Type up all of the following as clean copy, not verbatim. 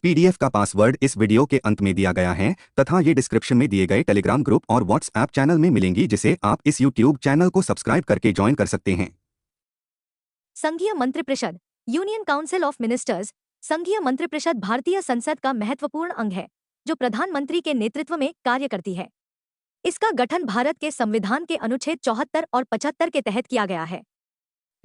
PDF का password इस video के अंत में दिया गया है तथा ये डिस्क्रिप्शन में दिए गए टेलीग्राम ग्रुप और व्हाट्सएप चैनल में मिलेंगी, जिसे आप इस यूट्यूब चैनल को सब्सक्राइब करके ज्वाइन कर सकते हैं। संघीय मंत्रिपरिषद, यूनियन काउंसिल ऑफ मिनिस्टर्स। संघीय मंत्रिपरिषद भारतीय संसद का महत्वपूर्ण अंग है जो प्रधानमंत्री के नेतृत्व में कार्य करती है। इसका गठन भारत के संविधान के अनुच्छेद 74 और 75 के तहत किया गया है।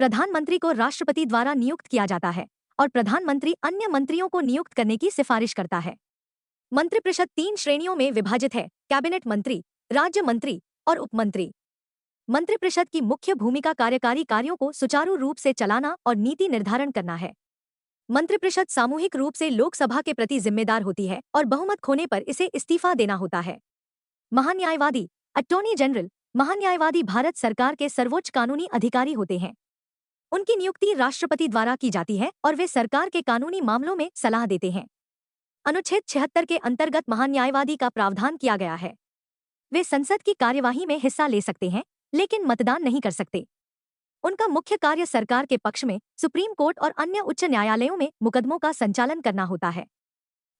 प्रधानमंत्री को राष्ट्रपति द्वारा नियुक्त किया जाता है और प्रधानमंत्री अन्य मंत्रियों को नियुक्त करने की सिफारिश करता है। मंत्रिपरिषद 3 श्रेणियों में विभाजित है: कैबिनेट मंत्री, राज्य मंत्री और उपमंत्री। मंत्रिपरिषद की मुख्य भूमिका कार्यकारी कार्यों को सुचारू रूप से चलाना और नीति निर्धारण करना है। मंत्रिपरिषद सामूहिक रूप से लोकसभा के प्रति जिम्मेदार होती है और बहुमत खोने पर इसे इस्तीफा देना होता है। महान्यायवादी, अटॉर्नी जनरल। महान्यायवादी भारत सरकार के सर्वोच्च कानूनी अधिकारी होते हैं। उनकी नियुक्ति राष्ट्रपति द्वारा की जाती है और वे सरकार के कानूनी मामलों में सलाह देते हैं। अनुच्छेद 76 के अंतर्गत महान्यायवादी का प्रावधान किया गया है। वे संसद की कार्यवाही में हिस्सा ले सकते हैं लेकिन मतदान नहीं कर सकते। उनका मुख्य कार्य सरकार के पक्ष में सुप्रीम कोर्ट और अन्य उच्च न्यायालयों में मुकदमों का संचालन करना होता है।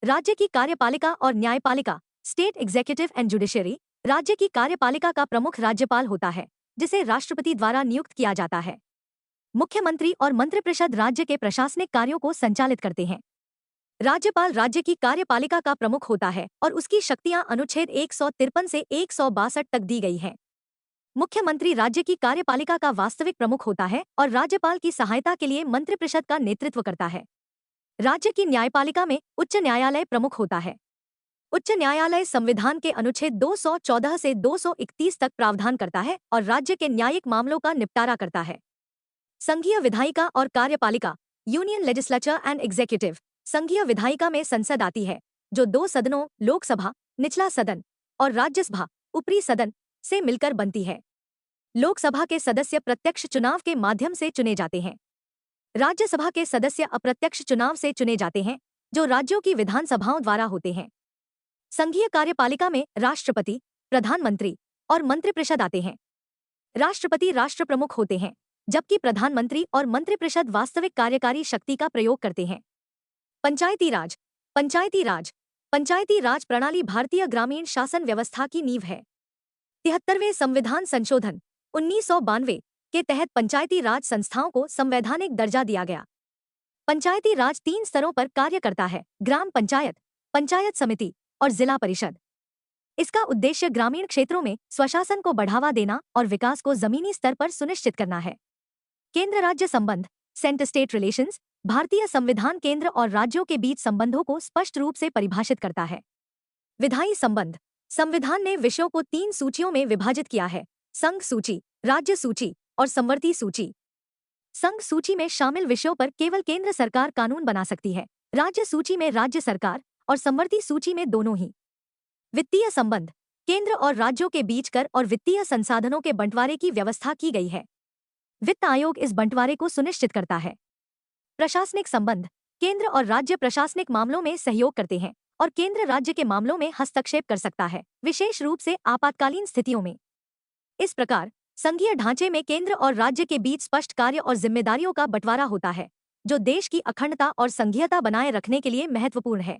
राज्य की कार्यपालिका और न्यायपालिका, स्टेट एग्जीक्यूटिव एंड जुडिशरी। राज्य की कार्यपालिका का प्रमुख राज्यपाल होता है, जिसे राष्ट्रपति द्वारा नियुक्त किया जाता है। मुख्यमंत्री और मंत्रिपरिषद राज्य के प्रशासनिक कार्यों को संचालित करते हैं। राज्यपाल राज्य की कार्यपालिका का प्रमुख होता है और उसकी शक्तियां अनुच्छेद 153 से 162 तक दी गई हैं। मुख्यमंत्री राज्य की कार्यपालिका का वास्तविक प्रमुख होता है और राज्यपाल की सहायता के लिए मंत्रिपरिषद का नेतृत्व करता है। राज्य की न्यायपालिका में उच्च न्यायालय प्रमुख होता है। उच्च न्यायालय संविधान के अनुच्छेद 214 से 231 तक प्रावधान करता है और राज्य के न्यायिक मामलों का निपटारा करता है। संघीय विधायिका और कार्यपालिका, यूनियन लेजिस्लेचर एंड एग्जीक्यूटिव। संघीय विधायिका में संसद आती है जो 2 सदनों, लोकसभा, निचला सदन और राज्यसभा, ऊपरी सदन से मिलकर बनती है। लोकसभा के सदस्य प्रत्यक्ष चुनाव के माध्यम से चुने जाते हैं। राज्यसभा के सदस्य अप्रत्यक्ष चुनाव से चुने जाते हैं जो राज्यों की विधानसभाओं द्वारा होते हैं। संघीय कार्यपालिका में राष्ट्रपति, प्रधानमंत्री और मंत्रिपरिषद आते हैं। राष्ट्रपति राष्ट्र प्रमुख होते हैं जबकि प्रधानमंत्री और मंत्रिपरिषद वास्तविक कार्यकारी शक्ति का प्रयोग करते हैं। पंचायती राज। पंचायती राज पंचायती राज प्रणाली भारतीय ग्रामीण शासन व्यवस्था की नींव है। 73वें संविधान संशोधन 1992 के तहत पंचायती राज संस्थाओं को संवैधानिक दर्जा दिया गया। पंचायती राज 3 स्तरों पर कार्य करता है: ग्राम पंचायत, पंचायत समिति और जिला परिषद। इसका उद्देश्य ग्रामीण क्षेत्रों में स्वशासन को बढ़ावा देना और विकास को जमीनी स्तर पर सुनिश्चित करना है। केंद्र राज्य संबंध, सेंटर स्टेट रिलेशंस। भारतीय संविधान केंद्र और राज्यों के बीच संबंधों को स्पष्ट रूप से परिभाषित करता है। विधायी संबंध। संविधान ने विषयों को 3 सूचियों में विभाजित किया है: संघ सूची, राज्य सूची और संवर्ती सूची। संघ सूची में शामिल विषयों पर केवल केंद्र सरकार कानून बना सकती है। राज्य सूची में राज्य सरकार और संवर्ती सूची में दोनों ही। वित्तीय संबंध। केंद्र और राज्यों के बीच कर और वित्तीय संसाधनों के बंटवारे की व्यवस्था की गई है। वित्त आयोग इस बंटवारे को सुनिश्चित करता है। प्रशासनिक संबंध। केंद्र और राज्य प्रशासनिक मामलों में सहयोग करते हैं और केंद्र राज्य के मामलों में हस्तक्षेप कर सकता है, विशेष रूप से आपातकालीन स्थितियों में। इस प्रकार संघीय ढांचे में केंद्र और राज्य के बीच स्पष्ट कार्य और जिम्मेदारियों का बंटवारा होता है, जो देश की अखंडता और संघीयता बनाए रखने के लिए महत्वपूर्ण है।